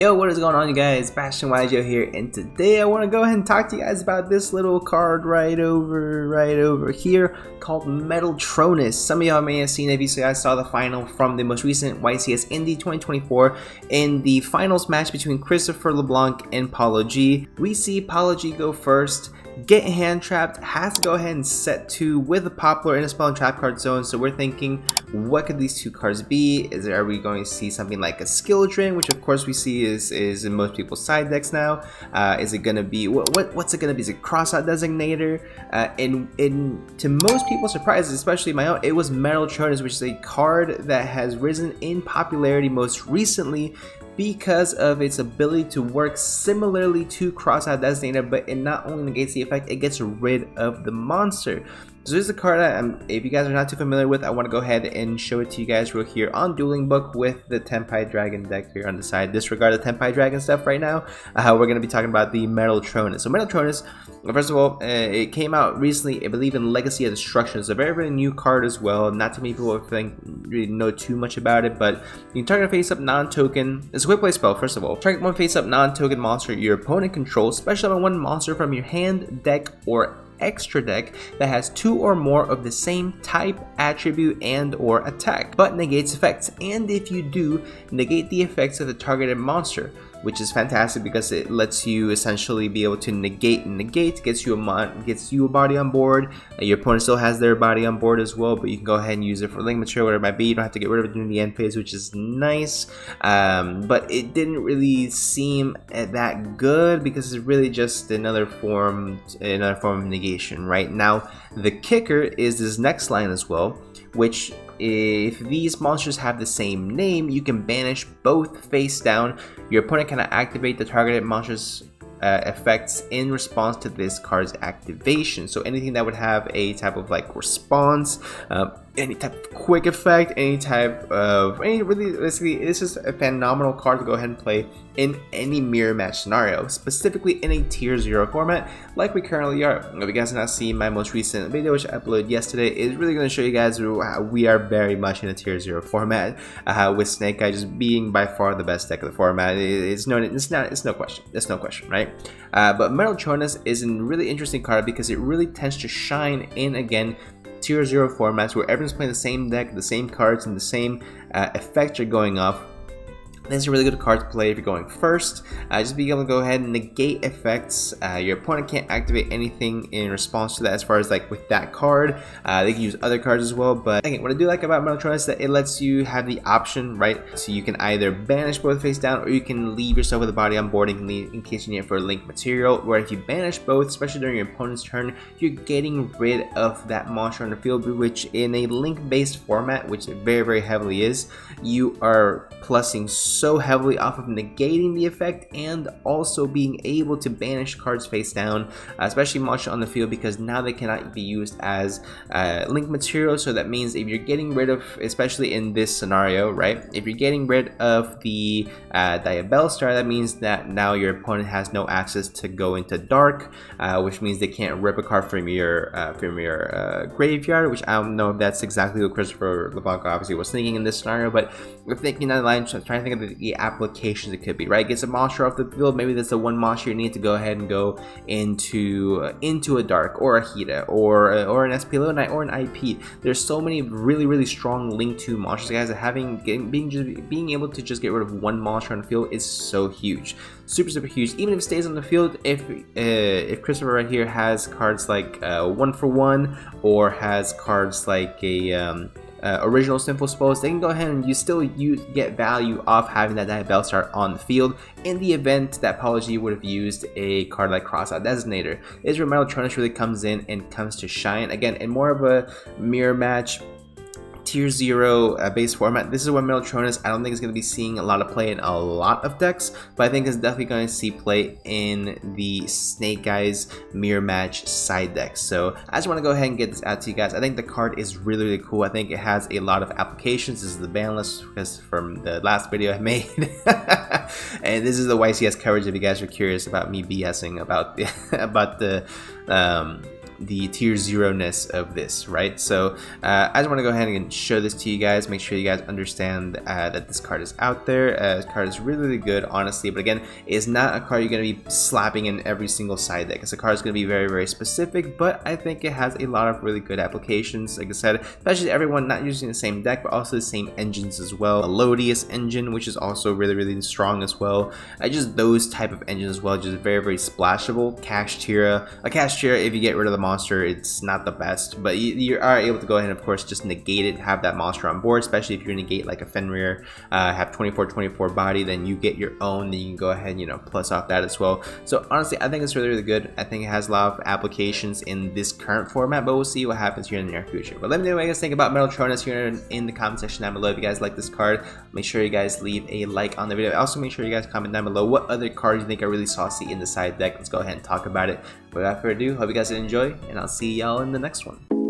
Yo, what is going on, you guys? Bashtianygo here, and today I want to go ahead and talk to you guys about this little card right over here called Metaltronus. Some of y'all may have seen it if you guys saw the final from the most recent YCS Indy 2024 in the finals match between Christopher LeBlanc and Paulo G. We see Paulo G go first, get hand trapped, has to go ahead and set 2 with the Poplar in a spell and trap card zone. So we're thinking, what could these two cards be? Are we going to see something like a skill drain, which of course we see is in most people's side decks now? Is it going to be what's it going to be? Is it crossout designator? And to most people's surprises, especially my own, it was Metaltronus, which is a card that has risen in popularity most recently because of its ability to work similarly to Crossout Designator, but it not only negates the effect, it gets rid of the monster. So this is a card that if you guys are not too familiar with, I want to go ahead and show it to you guys real here on Dueling Book with the Tenpai Dragon deck here on the side. Disregard the Tenpai Dragon stuff right now. We're going to be talking about the Metaltronus. So Metaltronus, first of all, it came out recently, I believe, in Legacy of Destruction. It's a very new card as well. Not too many people really know too much about it, but you can target a face-up non-token. It's a quick play spell, first of all. Target one face-up non-token monster your opponent controls. Special summon one monster from your hand, deck, or extra deck that has 2 or more of the same type, attribute, and or attack, but negates effects. And if you do, negate the effects of the targeted monster, which is fantastic because it lets you essentially be able to negate, gets you a body on board. Your opponent still has their body on board as well, but you can go ahead and use it for link material, whatever it might be. You don't have to get rid of it during the end phase, which is nice. But it didn't really seem that good because it's really just another form of negation. Right now, the kicker is this next line as well, which if these monsters have the same name, you can banish both face down. Your opponent cannot activate the targeted monster's effects in response to this card's activation. So anything that would have a type of like response, any type of quick effect, really, basically, this is a phenomenal card to go ahead and play in any mirror match scenario, specifically in a tier 0 format like we currently are. If you guys have not seen my most recent video, which I uploaded yesterday, is really going to show you guys how we are very much in a tier 0 format, with Snake Eye just being by far the best deck of the format. It's no question, right? But Metaltronus is a really interesting card because it really tends to shine in, again, tier 0 formats where everyone's playing the same deck, the same cards, and the same effects are going off. This is a really good card to play if you're going first. Just be able to go ahead and negate effects. Your opponent can't activate anything in response to that as far as like with that card. They can use other cards as well, but again, what I do like about Metaltronus is that it lets you have the option, right? So you can either banish both face down, or you can leave yourself with a body on board and leave in case you need it for link material, where if you banish both, especially during your opponent's turn, you're getting rid of that monster on the field, which in a link-based format, which it very heavily is, you are plussing so heavily off of negating the effect and also being able to banish cards face down, especially monsters on the field, because now they cannot be used as link material. So that means if you're getting rid of, especially in this scenario, right, if you're getting rid of the Diabell Star, that means that now your opponent has no access to go into dark, which means they can't rip a card from your graveyard, which I don't know if that's exactly what Christopher LeBlanc obviously was thinking in this scenario, but we're thinking down the line, trying to think of the applications it could be, right? Gets a monster off the field, maybe that's the one monster you need to go ahead and go into a dark, or a Hida, or an SPLO Knight, or an IP. There's so many really strong link to monsters, guys, that being able to just get rid of one monster on the field is so huge, super huge. Even if it stays on the field, if Christopher right here has cards like 1-for-1, or has cards like a original simple spells, they can go ahead and you get value off having that Diabell Star on the field in the event that Paulo G would have used a card like Crossout Designator. This is where Metaltronus really comes in and comes to shine, again, in more of a mirror match tier 0 base format. This is where Metaltronus, I don't think is going to be seeing a lot of play in a lot of decks, but I think it's definitely going to see play in the Snake Eyes mirror match side decks. So I just want to go ahead and get this out to you guys. I think the card is really cool. I think it has a lot of applications. This is the ban list because from the last video I made. And this is the YCS coverage if you guys are curious about me BSing about the the tier 0-ness of this, right? So I just want to go ahead and show this to you guys, make sure you guys understand that this card is out there. This card is really, really good, honestly, but again, it's not a card you're going to be slapping in every single side deck. It's a card that's going to be very, very specific, but I think it has a lot of really good applications, like I said, especially everyone not using the same deck, but also the same engines as well. A Lodius engine, which is also really, really strong as well. Just those type of engines as well, just very, very splashable. Kashtira, a Kashtira, if you get rid of the monster, it's not the best, but you are able to go ahead and of course just negate it, have that monster on board, especially if you negate like a Fenrir, have 24/24 body, then you get your own, then you can go ahead and, you know, plus off that as well. So honestly, I think it's really, really good. I think it has a lot of applications in this current format, but we'll see what happens here in the near future. But let me know what you guys think about Metaltronus here in the comment section down below. If you guys like this card, make sure you guys leave a like on the video. Also make sure you guys comment down below what other cards you think are really saucy in the side deck. Let's go ahead and talk about it. But without further ado, hope you guys enjoy, and I'll see y'all in the next one.